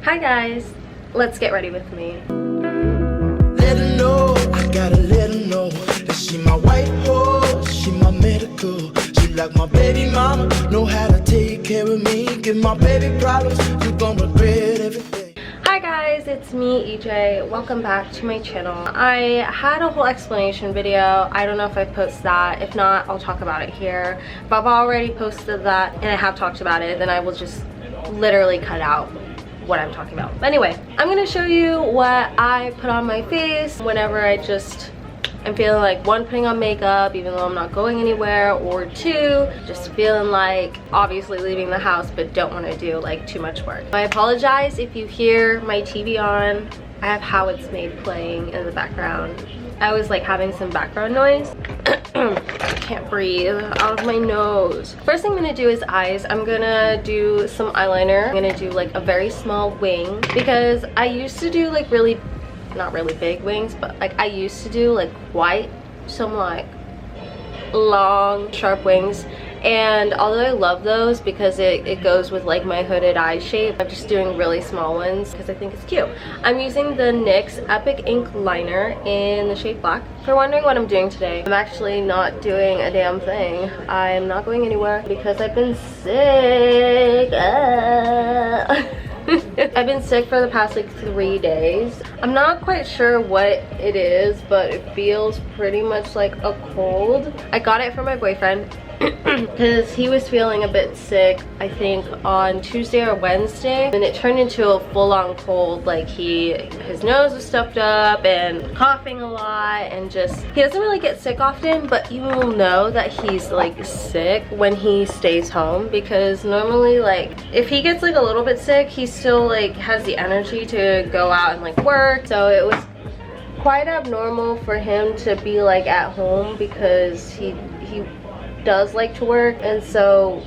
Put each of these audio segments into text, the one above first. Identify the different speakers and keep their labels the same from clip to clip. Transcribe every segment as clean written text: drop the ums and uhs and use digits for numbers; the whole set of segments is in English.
Speaker 1: Hi guys, let's get ready with me.
Speaker 2: Let her know, I gotta let her know that she my white horse, she my medical. She like my baby mama, know how to take care of me. Give my baby problems, you gon' regret every day.
Speaker 1: Hi guys, it's me EJ. Welcome back to my channel. I had a whole explanation video. I don't know if I posted that. If not, I'll talk about it here. If I've already posted that and I have talked about it, then I will just literally cut out what I'm talking about. But anyway, I'm gonna show you what I put on my face whenever I'm feeling like, one, putting on makeup even though I'm not going anywhere, or two, just feeling like obviously leaving the house but don't want to do like too much work. I apologize if you hear my TV on. I have How It's Made playing in the background. I was like having some background noise. I can't breathe out of my nose. First thing I'm gonna do is eyes. I'm gonna do some eyeliner. I'm gonna do like a very small wing because I used to do like not really big wings, but like I used to do like quite some like long sharp wings, and although I love those because it goes with like my hooded eye shape, I'm just doing really small ones because I think it's cute. I'm using the NYX Epic Ink Liner in the shade Black. If you're wondering what I'm doing today, I'm actually not doing a damn thing. I'm not going anywhere because I've been sick. I've been sick for the past like 3 days. I'm not quite sure what it is, but it feels pretty much like a cold. I got it from my boyfriend because he was feeling a bit sick, I think on Tuesday or Wednesday, and it turned into a full-on cold. Like his nose was stuffed up and coughing a lot, and just, he doesn't really get sick often, but you will know that he's like sick when he stays home, because normally like if he gets like a little bit sick, he still like has the energy to go out and like work. So it was quite abnormal for him to be like at home because he does like to work, and so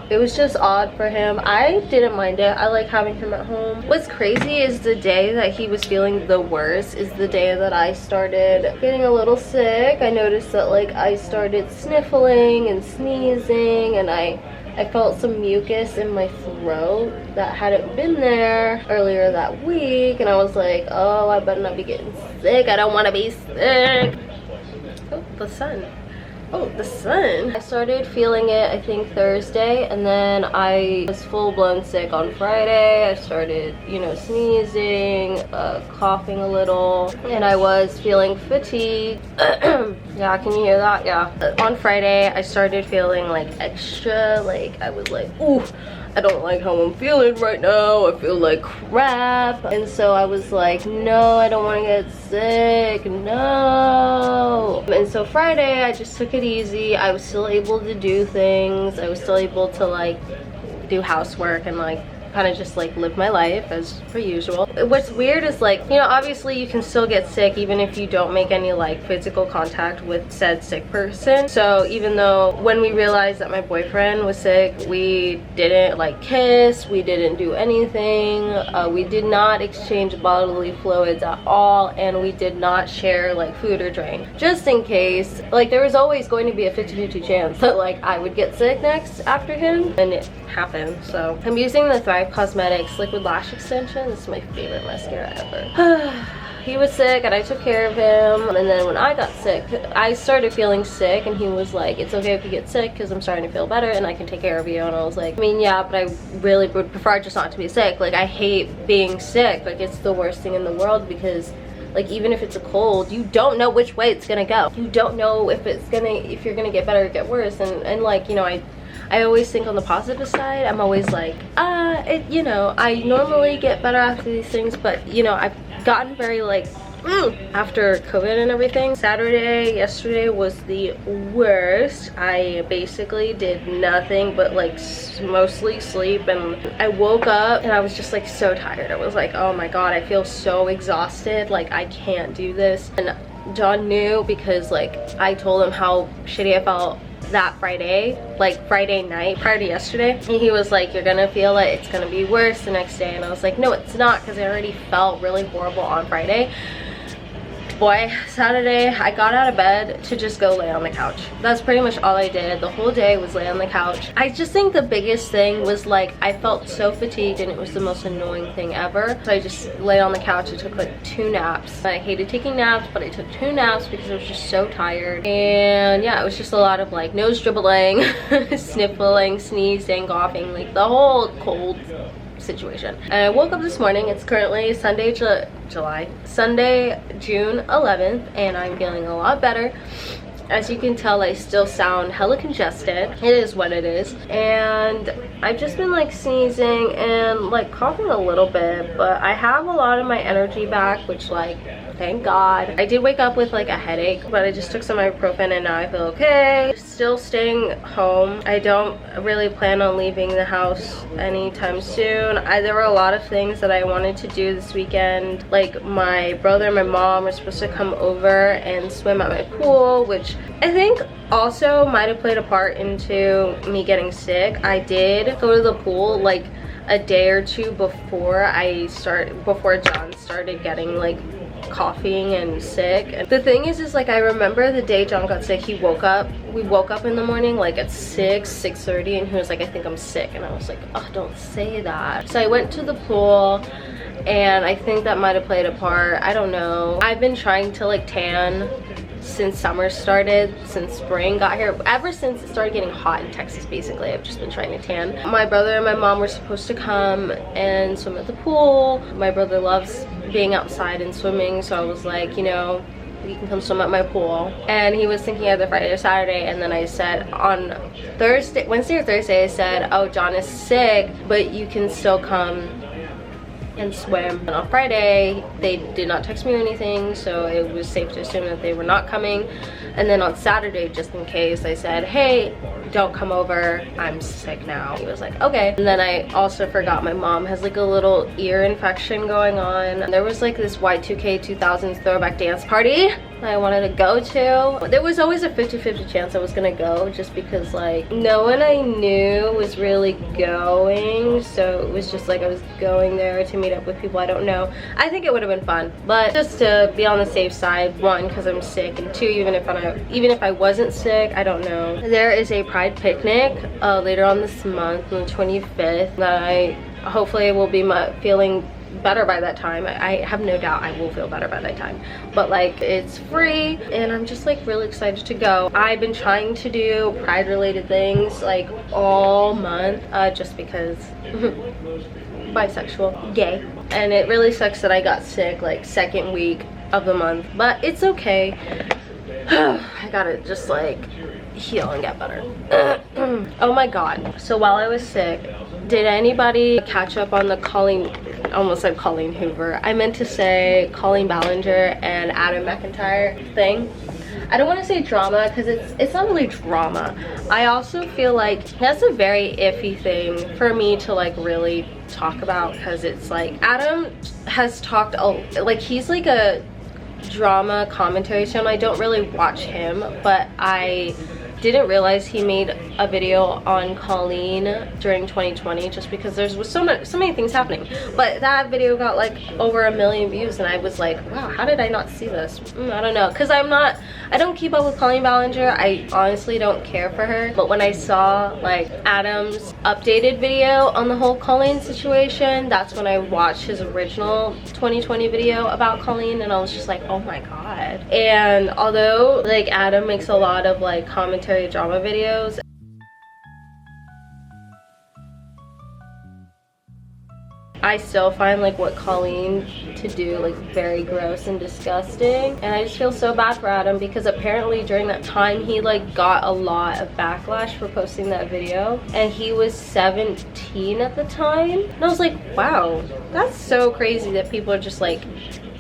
Speaker 1: it was just odd for him. I didn't mind it. I like having him at home. What's crazy is the day that he was feeling the worst is the day that I started getting a little sick. I noticed that like I started sniffling and sneezing, and I felt some mucus in my throat that hadn't been there earlier that week, and I was like, oh, I better not be getting sick. I don't want to be sick. Oh, the sun. Oh, the sun. I started feeling it, I think, Thursday, and then I was full-blown sick on Friday. I started, you know, sneezing, coughing a little, and I was feeling fatigued. Yeah, can you hear that? Yeah. On Friday, I started feeling like extra, like I was like, ooh, I don't like how I'm feeling right now. I feel like crap. And so I was like, no, I don't want to get sick, no. And so Friday, I just took it easy. I was still able to do things. I was still able to like do housework and like kind of just like live my life as per usual. What's weird is like, you know, obviously you can still get sick even if you don't make any like physical contact with said sick person. So even though when we realized that my boyfriend was sick, we didn't like kiss, we didn't do anything, we did not exchange bodily fluids at all, and we did not share like food or drink, just in case. Like there was always going to be a 50-50 chance that like I would get sick next after him, and it happened. So I'm using the Thrive Cosmetics Liquid Lash Extension. This is my favorite mascara ever. He was sick and I took care of him, and then when I got sick, I started feeling sick, and he was like, it's okay if you get sick because I'm starting to feel better and I can take care of you. And I was like, I mean, yeah, but I really would prefer just not to be sick. Like I hate being sick. Like it's the worst thing in the world because like even if it's a cold, you don't know which way it's gonna go. You don't know if you're gonna get better or get worse. And like, you know, I always think on the positive side. I'm always like, you know, I normally get better after these things, but you know, I've gotten very like after COVID and everything. Yesterday was the worst. I basically did nothing but like mostly sleep, and I woke up and I was just like so tired. I was like, oh my god, I feel so exhausted, like I can't do this. And John knew because like I told him how shitty I felt that Friday, like Friday night prior to yesterday, and he was like, you're gonna feel it, it's gonna be worse the next day. And I was like, no, it's not, because I already felt really horrible on Friday. boy, Saturday I got out of bed to just go lay on the couch. That's pretty much all I did. The whole day was lay on the couch. I just think the biggest thing was like I felt so fatigued and it was the most annoying thing ever. So I just lay on the couch. I took like 2 naps. I hated taking naps, but I took 2 naps because I was just so tired. And yeah, it was just a lot of like nose dribbling, sniffling, sneezing, coughing, like the whole cold situation. And I woke up this morning. It's currently Sunday, June 11th, and I'm feeling a lot better. As you can tell, I still sound hella congested. It is what it is. And I've just been like sneezing and like coughing a little bit, but I have a lot of my energy back, which like, thank God. I did wake up with like a headache, but I just took some ibuprofen and now I feel okay. Still staying home. I don't really plan on leaving the house anytime soon. There were a lot of things that I wanted to do this weekend. Like my brother and my mom were supposed to come over and swim at my pool, which I think also might have played a part into me getting sick. I did go to the pool like a day or 2 before John started getting like coughing and sick. And the thing is like I remember the day John got sick, we woke up in the morning like at 6:30, and he was like, I think I'm sick. And I was like, oh, don't say that. So I went to the pool and I think that might have played a part. I don't know. I've been trying to like tan since summer started, since spring got here. Ever since it started getting hot in Texas, basically, I've just been trying to tan. My brother and my mom were supposed to come and swim at the pool. My brother loves being outside and swimming, so I was like, you know, you can come swim at my pool. And he was thinking either Friday or Saturday, and then I said on Wednesday or Thursday, I said, oh, John is sick, but you can still come and swim. And on Friday they did not text me or anything, so it was safe to assume that they were not coming. And then on Saturday, just in case, I said, hey, don't come over, I'm sick now. He was like, okay. And then I also forgot my mom has like a little ear infection going on. There was like this Y2K 2000s throwback dance party that I wanted to go to. There was always a 50-50 chance I was gonna go, just because like no one I knew was really going, so it was just like I was going there to meet up with people I don't know. I think it would have been fun, but just to be on the safe side, 1, because I'm sick, and 2, even if I wasn't sick, I don't know. There is a Pride picnic later on this month on the 25th that I hopefully will be feeling better by that time. I have no doubt I will feel better by that time, but like it's free and I'm just like really excited to go. I've been trying to do Pride related things like all month just because bisexual, gay, and it really sucks that I got sick like 2nd week of the month, but it's okay. I gotta just like heal and get better. Oh my god, so while I was sick, did anybody catch up on the almost said Colleen Hoover, I meant to say Colleen Ballinger and Adam McIntyre thing? I don't want to say drama because it's not really drama. I also feel like that's a very iffy thing for me to like really talk about, because it's like Adam has talked like he's like a drama commentary channel. I don't really watch him, but I didn't realize he made a video on Colleen during 2020 just because there was so many things happening. But that video got like over 1 million views and I was like, wow, how did I not see this? I don't know, because I don't keep up with Colleen Ballinger. I honestly don't care for her. But when I saw like Adam's updated video on the whole Colleen situation, that's when I watched his original 2020 video about Colleen, and I was just like, oh my god. And although like Adam makes a lot of like commentary drama videos, I still find like what Colleen to do like very gross and disgusting, and I just feel so bad for Adam because apparently during that time he like got a lot of backlash for posting that video, and he was 17 at the time, and I was like, wow, that's so crazy that people are just like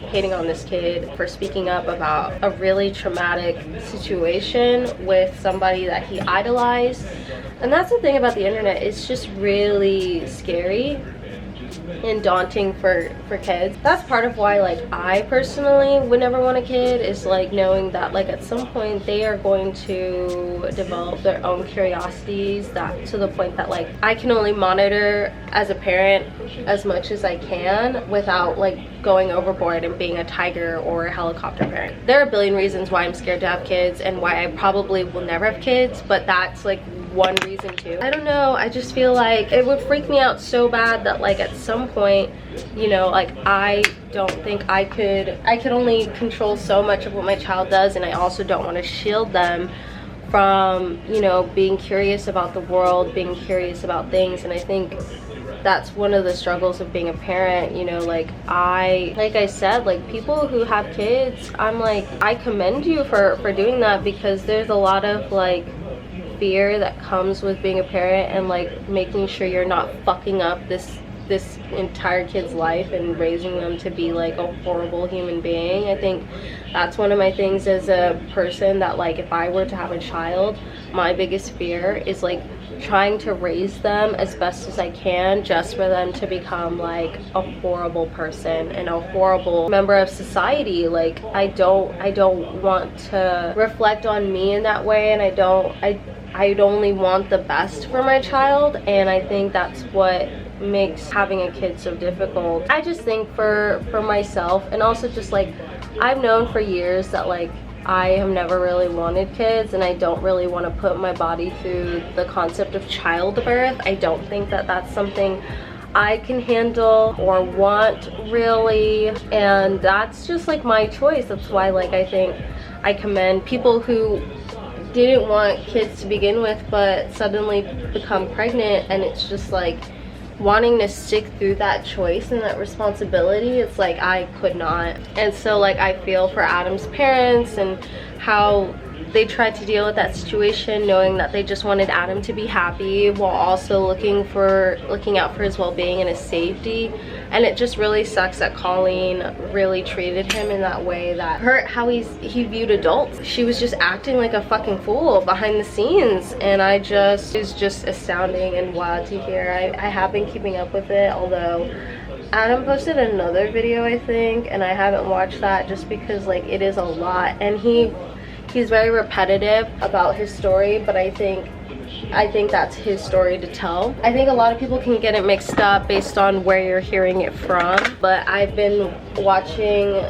Speaker 1: hating on this kid for speaking up about a really traumatic situation with somebody that he idolized. And that's the thing about the internet, it's just really scary and daunting for kids. That's part of why like I personally would never want a kid, is like knowing that like at some point they are going to develop their own curiosities, that to the point that like I can only monitor as a parent as much as I can without like going overboard and being a tiger or a helicopter parent. There are a billion reasons why I'm scared to have kids and why I probably will never have kids, but that's like one reason too. I don't know, I just feel like it would freak me out so bad that like at some point, you know, like I don't think I could only control so much of what my child does, and I also don't want to shield them from, you know, being curious about the world, being curious about things. And I think that's one of the struggles of being a parent, you know. Like I said, like people who have kids, I'm like, I commend you for doing that, because there's a lot of like fear that comes with being a parent and like making sure you're not fucking up this entire kid's life and raising them to be like a horrible human being. I think that's one of my things as a person, that like if I were to have a child, my biggest fear is like trying to raise them as best as I can just for them to become like a horrible person and a horrible member of society. Like I don't want to reflect on me in that way, and I'd only want the best for my child, and I think that's what makes having a kid so difficult. I just think for myself, and also just like I've known for years that like I have never really wanted kids, and I don't really want to put my body through the concept of childbirth. I don't think that that's something I can handle or want really, and that's just like my choice. That's why like I think I commend people who didn't want kids to begin with but suddenly become pregnant, and it's just like wanting to stick through that choice and that responsibility. It's like I could not. And so like I feel for Adam's parents and how they tried to deal with that situation, knowing that they just wanted Adam to be happy while also looking out for his well-being and his safety. And it just really sucks that Colleen really treated him in that way, that hurt how he viewed adults. She was just acting like a fucking fool behind the scenes, and it was just astounding and wild to hear. I have been keeping up with it, although Adam posted another video I think, and I haven't watched that just because like it is a lot, and he's very repetitive about his story, but I think that's his story to tell. I think a lot of people can get it mixed up based on where you're hearing it from, but I've been watching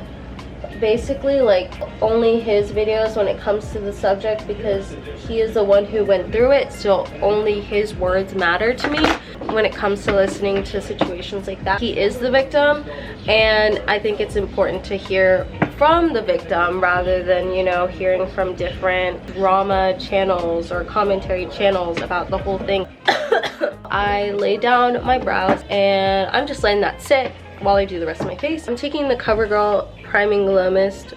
Speaker 1: basically like only his videos when it comes to the subject, because he is the one who went through it, so only his words matter to me when it comes to listening to situations like that. He is the victim, and I think it's important to hear from the victim rather than, you know, hearing from different drama channels or commentary channels about the whole thing. I laid down my brows and I'm just letting that sit while I do the rest of my face. I'm taking the CoverGirl Priming Glow Mist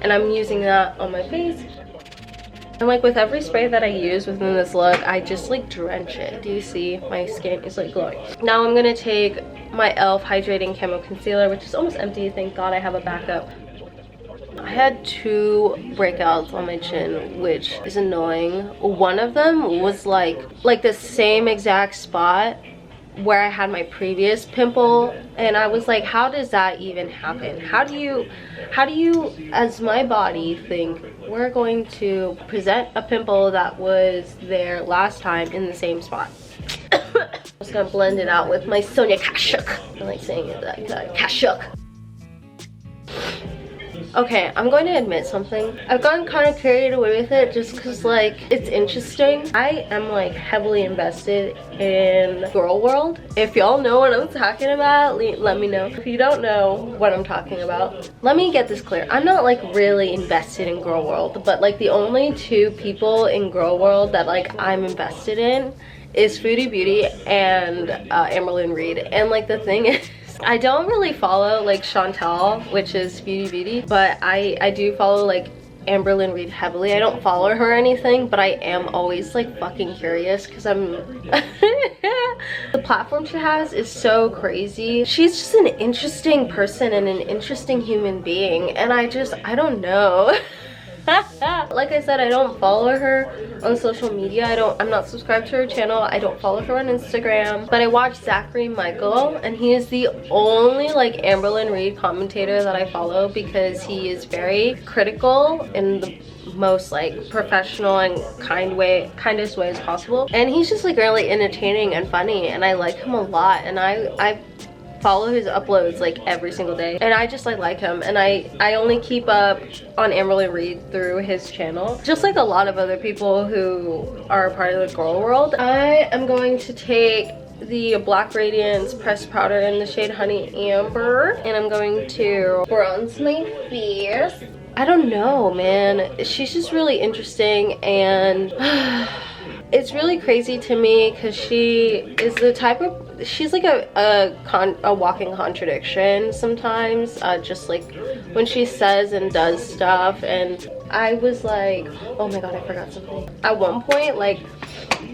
Speaker 1: and I'm using that on my face. And like with every spray that I use within this look, I just like drench it. Do you see? My skin is like glowing. Now I'm gonna take my e.l.f. Hydrating Camo Concealer, which is almost empty. Thank God I have a backup. I had 2 breakouts on my chin, which is annoying. One of them was like the same exact spot where I had my previous pimple, and I was like, how does that even happen? How do you as my body think we're going to present a pimple that was there last time in the same spot? I'm just gonna blend it out with my Sonia Kashuk. I like saying it like that, Kashuk. Okay, I'm going to admit something. I've gotten kind of carried away with it just because like it's interesting. I am like heavily invested in Girl World. If y'all know what I'm talking about, let me know. If you don't know what I'm talking about, let me get this clear. I'm not like really invested in Girl World, but like the only 2 people in Girl World that like I'm invested in is Foodie Beauty and Amberlynn Reid. And like the thing is, I don't really follow like Chantal, which is Beauty, but I do follow like Amberlynn Reid heavily. I don't follow her or anything, but I am always like fucking curious because I'm the platform she has is so crazy. She's just an interesting person and an interesting human being, and I don't know. Like I said, I don't follow her on social media. I'm not subscribed to her channel. I don't follow her on Instagram, but I watch Zachary Michael, and he is the only like Amberlynn Reid commentator that I follow because he is very critical in the most like professional and kindest way as possible, and he's just like really entertaining and funny, and I like him a lot, and I follow his uploads like every single day, and I just like him, and I only keep up on Amberlynn Reid through his channel, just like a lot of other people who are a part of the girl world. I am going to take the Black Radiance pressed powder in the shade Honey Amber, and I'm going to bronze my face. I don't know, man, she's just really interesting, and it's really crazy to me because she is the type of, she's like a walking contradiction sometimes, just like when she says and does stuff. And I was like, oh my god, I forgot something. At one point, like,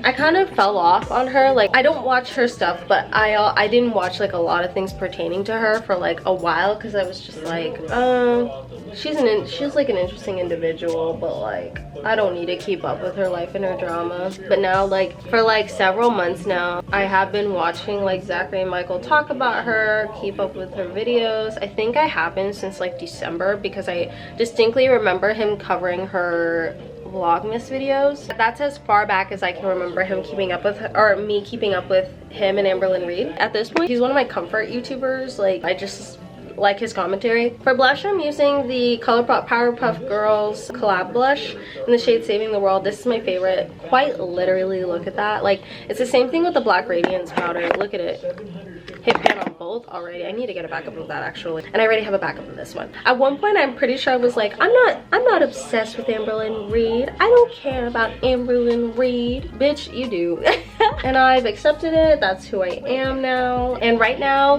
Speaker 1: I kind of fell off on her. Like, I don't watch her stuff, but I didn't watch like a lot of things pertaining to her for like a while, because I was just like, she's like an interesting individual, but like I don't need to keep up with her life and her drama. But now, like, for like several months now, I have been watching like Zachary and Michael talk about her, keep up with her videos. I think I have been since like December, because I distinctly remember him covering her Vlogmas videos. That's as far back as I can remember him keeping up with her, or me keeping up with him and Amberlynn Reid. At this point, he's one of my comfort YouTubers. Like, I just like his commentary. For blush, I'm using the ColourPop Powerpuff Girls collab blush in the shade Saving the World. This is my favorite. Quite literally, look at that. Like, it's the same thing with the Black Radiance powder. Look at it. Hit pan on both already. I need to get a backup of that actually, and I already have a backup of this one. At one point, I'm pretty sure I was like, I'm not obsessed with Amberlynn Reid. I don't care about Amberlynn Reid. Bitch, you do. And I've accepted it. That's who I am now. And right now,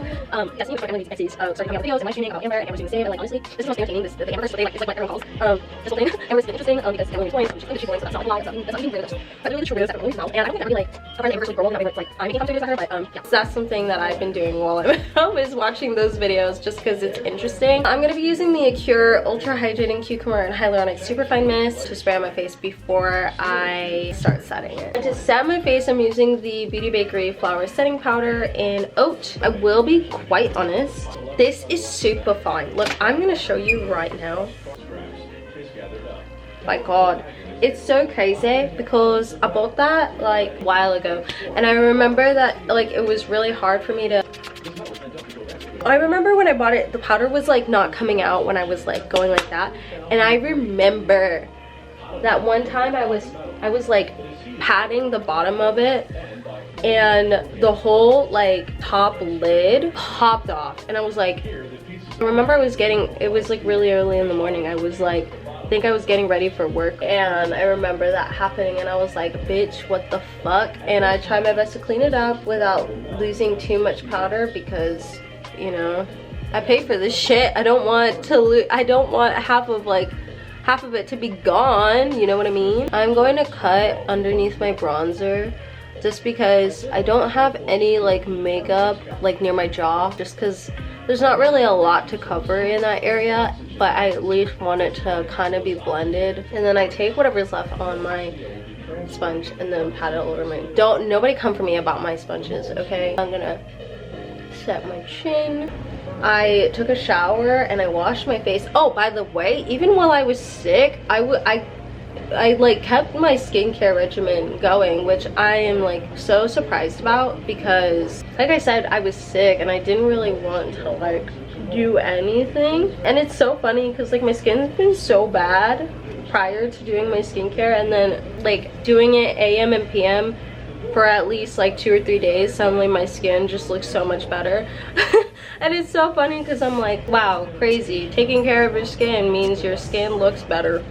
Speaker 1: yes, you know, my Etsy's starting out videos and my streaming about Amber, and Amber's doing the same. And like, honestly, this is the most entertaining. The Amberverse, but it's like what everyone calls this whole thing. Amber's interesting because Amber's points, she's points, so that's not a lie. That's not even weird. But really, the true videos that always know. And I don't think that really like cover the Amberverse girl, not like I'm making commentators about her, but yeah. So that's something that I've been doing while I'm home, is watching those videos just because it's interesting. I'm gonna be using the Acure Ultra Hydrating Cucumber and Hyaluronic Superfine Mist to spray on my face before I start setting it. And to set my face, I'm using the Beauty Bakery Flower Setting Powder in Oat. I will be quite honest, this is super fine. Look, I'm gonna show you right now. My god, it's so crazy because I bought that like a while ago, and I remember that like it was really hard for me to, I remember when I bought it, the powder was like not coming out when I was like going like that. And I remember that one time I was like patting the bottom of it, and the whole like top lid popped off, and I was like, I remember it was like really early in the morning. I was like, I think I was getting ready for work, and I remember that happening, and I was like, bitch, what the fuck? And I tried my best to clean it up without losing too much powder, because, you know, I paid for this shit. I don't want to I don't want half of it to be gone, you know what I mean? I'm going to cut underneath my bronzer just because I don't have any like makeup like near my jaw, just because there's not really a lot to cover in that area, but I at least want it to kind of be blended. And then I take whatever's left on my sponge and then pat it all over my, nobody come for me about my sponges, okay? I'm gonna set my chin. I took a shower and I washed my face. Oh, by the way, even while I was sick, I like kept my skincare regimen going, which I am like so surprised about, because like I said, I was sick and I didn't really want to like do anything. And it's so funny because like my skin's been so bad prior to doing my skincare, and then like doing it AM and PM for at least like 2 or 3 days, suddenly my skin just looks so much better. And it's so funny because I'm like, wow, crazy, taking care of your skin means your skin looks better.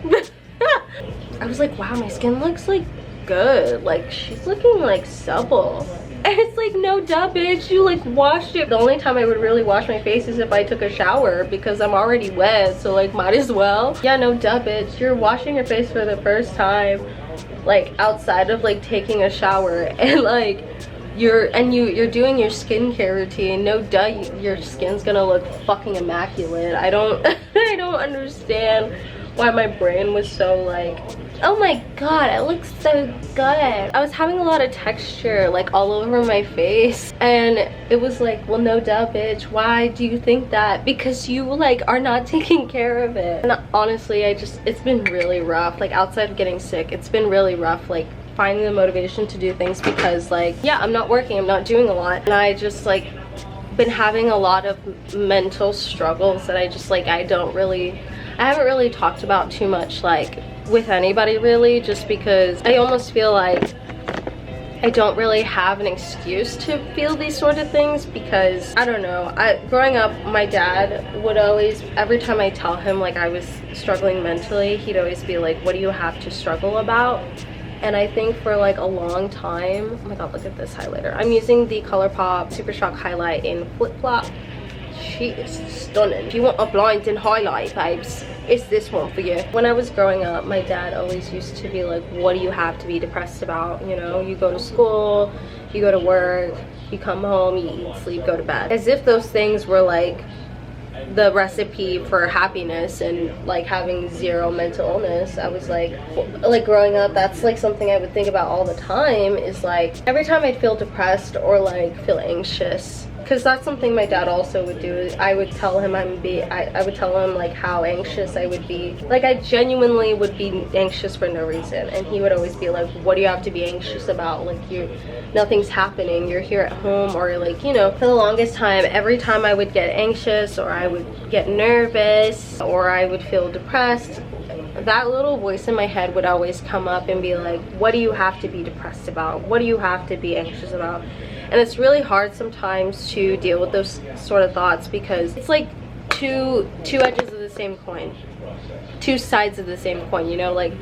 Speaker 1: I was like, wow, my skin looks like good, like she's looking like supple. And it's like, no duh, bitch, you like washed it. The only time I would really wash my face is if I took a shower, because I'm already wet, so like might as well. Yeah, no duh, bitch, you're washing your face for the first time like outside of like taking a shower, and like you're doing your skincare routine. No duh, your skin's gonna look fucking immaculate. I don't I don't understand why my brain was so like, oh my god, it looks so good. I was having a lot of texture like all over my face, and it was like, well, no duh, bitch. Why do you think that? Because you like are not taking care of it. And honestly, it's been really rough. Like outside of getting sick, it's been really rough, like finding the motivation to do things, because like, yeah, I'm not working, I'm not doing a lot, and I just like been having a lot of mental struggles that I just like, I haven't really talked about too much like with anybody really, just because I almost feel like I don't really have an excuse to feel these sort of things, because I don't know, growing up, my dad would always, every time I tell him like I was struggling mentally, he'd always be like, what do you have to struggle about? And I think for like a long time, oh my god, look at this highlighter. I'm using the ColourPop Super Shock highlight in Flip Flop. She is stunning. If you want a blinding highlight, babes, it's this one for you. When I was growing up, my dad always used to be like, what do you have to be depressed about? You know, you go to school, you go to work, you come home, you eat, sleep, go to bed. As if those things were like the recipe for happiness and like having zero mental illness. I was like growing up, that's like something I would think about all the time, is like every time I'd feel depressed or like feel anxious, because that's something my dad also would do. I would tell him I would tell him like how anxious I would be. Like I genuinely would be anxious for no reason, and he would always be like, what do you have to be anxious about? Like nothing's happening, you're here at home. Or like, you know, for the longest time, every time I would get anxious or I would get nervous or I would feel depressed, that little voice in my head would always come up and be like, what do you have to be depressed about? What do you have to be anxious about? And it's really hard sometimes to deal with those sort of thoughts, because it's like two edges of the same coin, two sides of the same coin, you know? Like,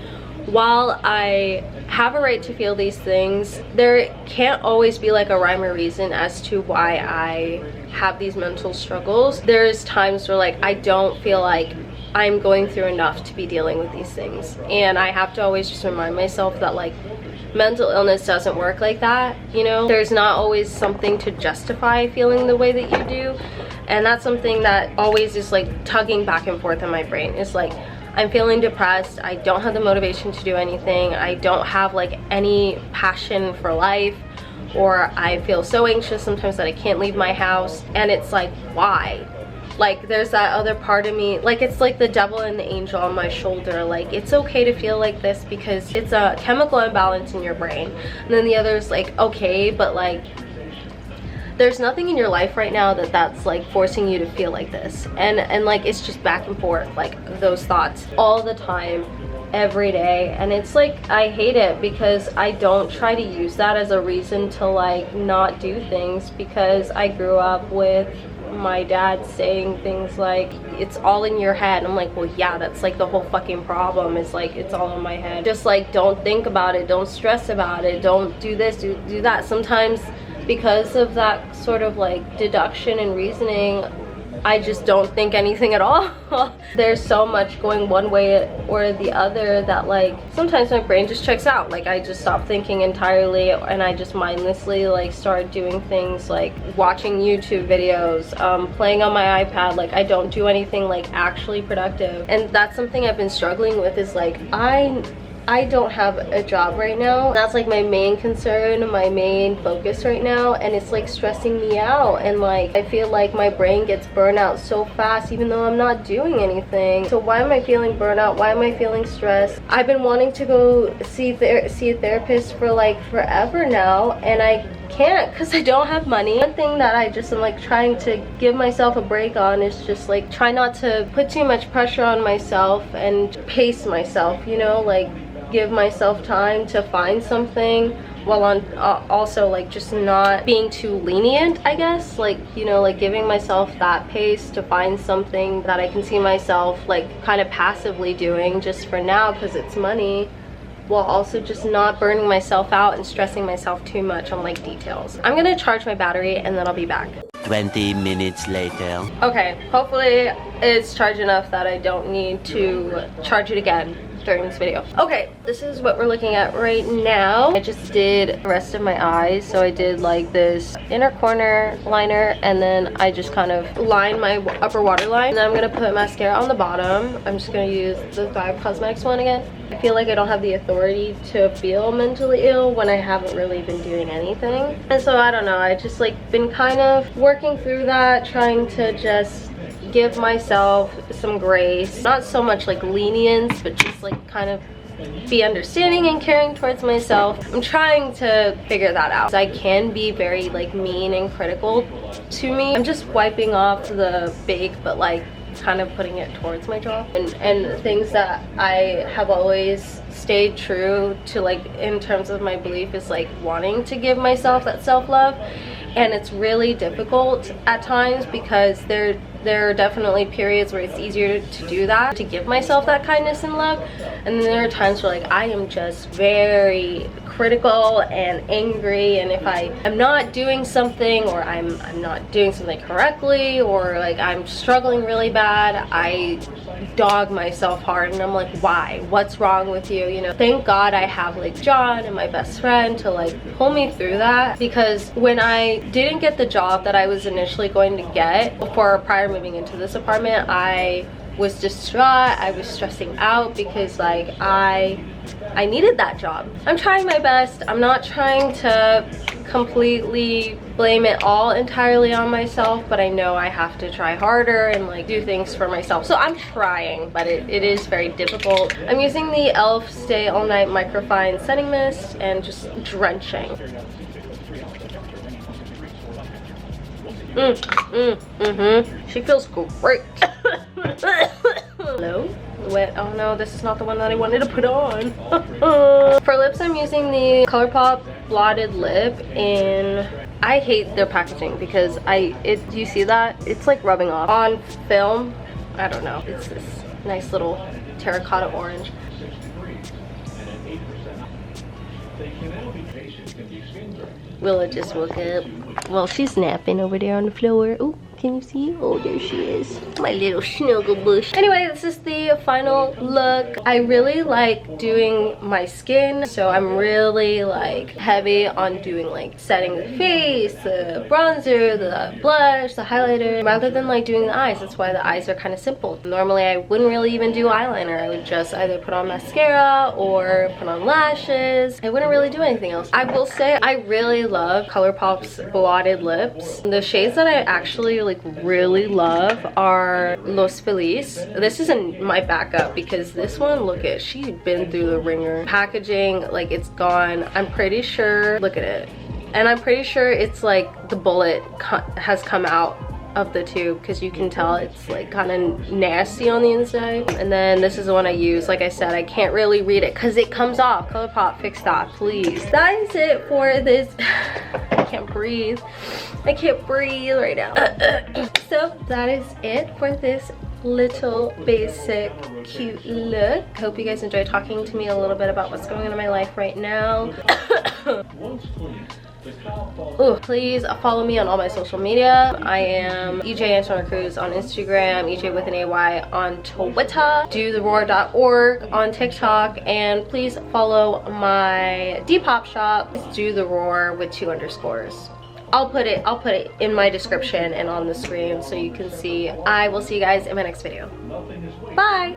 Speaker 1: while I have a right to feel these things, there can't always be like a rhyme or reason as to why I have these mental struggles. There's times where like I don't feel like I'm going through enough to be dealing with these things, and I have to always just remind myself that like mental illness doesn't work like that, you know? There's not always something to justify feeling the way that you do, and that's something that always is like tugging back and forth in my brain. It's like, I'm feeling depressed, I don't have the motivation to do anything, I don't have like any passion for life, or I feel so anxious sometimes that I can't leave my house, and it's like, why? Like there's that other part of me, like it's like the devil and the angel on my shoulder, like it's okay to feel like this because it's a chemical imbalance in your brain. And then the other is like, okay, but like there's nothing in your life right now that's like forcing you to feel like this. And like it's just back and forth, like those thoughts all the time, every day. And it's like, I hate it, because I don't try to use that as a reason to like not do things, because I grew up with my dad saying things like, it's all in your head. I'm like, well, yeah, that's like the whole fucking problem, is like it's all in my head. Just like, don't think about it, don't stress about it, don't do this, do that. Sometimes because of that sort of like deduction and reasoning, I just don't think anything at all. There's so much going one way or the other that like sometimes my brain just checks out. Like I just stop thinking entirely, and I just mindlessly like start doing things like watching YouTube videos, playing on my iPad. Like I don't do anything like actually productive. And that's something I've been struggling with, is like I don't have a job right now. That's like my main concern, my main focus right now, and it's like stressing me out. And like I feel like my brain gets burned out so fast even though I'm not doing anything. So why am I feeling burnout? Why am I feeling stressed? I've been wanting to go see a therapist for like forever now, and I can't because I don't have money. One thing that I just am like trying to give myself a break on is just like try not to put too much pressure on myself and pace myself, you know, like give myself time to find something, while on also like just not being too lenient, I guess, like, you know, like giving myself that pace to find something that I can see myself like kind of passively doing just for now because it's money, while also just not burning myself out and stressing myself too much on like details. I'm gonna charge my battery and then I'll be back.
Speaker 3: 20 minutes later.
Speaker 1: Okay, hopefully it's charged enough that I don't need to charge it again. during this video. Okay, this is what we're looking at right now. I just did the rest of my eyes. So I did like this inner corner liner, and then I just kind of lined my upper waterline. And then I'm gonna put mascara on the bottom. I'm just gonna use the Thrive Cosmetics one again. I feel like I don't have the authority to feel mentally ill when I haven't really been doing anything. And so I don't know, I just like been kind of working through that, trying to just give myself some grace. Not so much like lenience, but just like kind of be understanding and caring towards myself. I'm trying to figure that out. I can be very like mean and critical to me. I'm just wiping off the bake, but like kind of putting it towards my jaw, and things that I have always stayed true to, like in terms of my belief, is like wanting to give myself that self-love. And it's really difficult at times because there are definitely periods where it's easier to do that, to give myself that kindness and love. And then there are times where like I am just very critical and angry, and if I am not doing something, or I'm not doing something correctly, or like I'm struggling really bad, I dog myself hard, and I'm like, why? What's wrong with you? You know, thank God I have like John and my best friend to like pull me through that, because when I didn't get the job that I was initially going to get before prior moving into this apartment, I was distraught. I was stressing out because like I needed that job. I'm trying my best. I'm not trying to completely blame it all entirely on myself, but I know I have to try harder and like do things for myself. So I'm trying, but it is very difficult. I'm using the e.l.f. Stay All Night Microfine Setting Mist and just drenching. She feels great. Hello? Wet. Oh no, this is not the one that I wanted to put on. For lips, I'm using the ColourPop Blotted Lip in... I hate their packaging because do you see that? It's like rubbing off on film. I don't know. It's this nice little terracotta orange. Willa just woke up. Well, she's napping over there on the floor. Oh, can you see? Oh, there she is. My little snuggle bush. Anyway, this is the final look. I really like doing my skin, so I'm really like heavy on doing like setting the face, the bronzer, the blush, the highlighter, rather than like doing the eyes. That's why the eyes are kind of simple. Normally, I wouldn't really even do eyeliner. I would just either put on mascara or put on lashes. I wouldn't really do anything else. I will say I really love ColourPop's Blotted Lips. The shades that I actually like really love are Los Feliz. This isn't my backup because this one, look at, she's been through the ringer. Packaging, like it's gone. I'm pretty sure, look at it. And I'm pretty sure it's like the bullet has come out of the tube, because you can tell it's like kind of nasty on the inside. And then this is the one I use. Like I said, I can't really read it because it comes off. ColourPop, fix that, please. That is it for this. I can't breathe. I can't breathe right now. So that is it for this little basic cute look. Hope you guys enjoyed talking to me a little bit about what's going on in my life right now. Ooh, please follow me on all my social media. I am EJ Antonia Cruz on Instagram, EJ with an AY on Twitter, dotheroar.org on TikTok, and please follow my Depop shop, Do The Roar with 2 underscores. I'll put it in my description and on the screen so you can see. I will see you guys in my next video. Bye.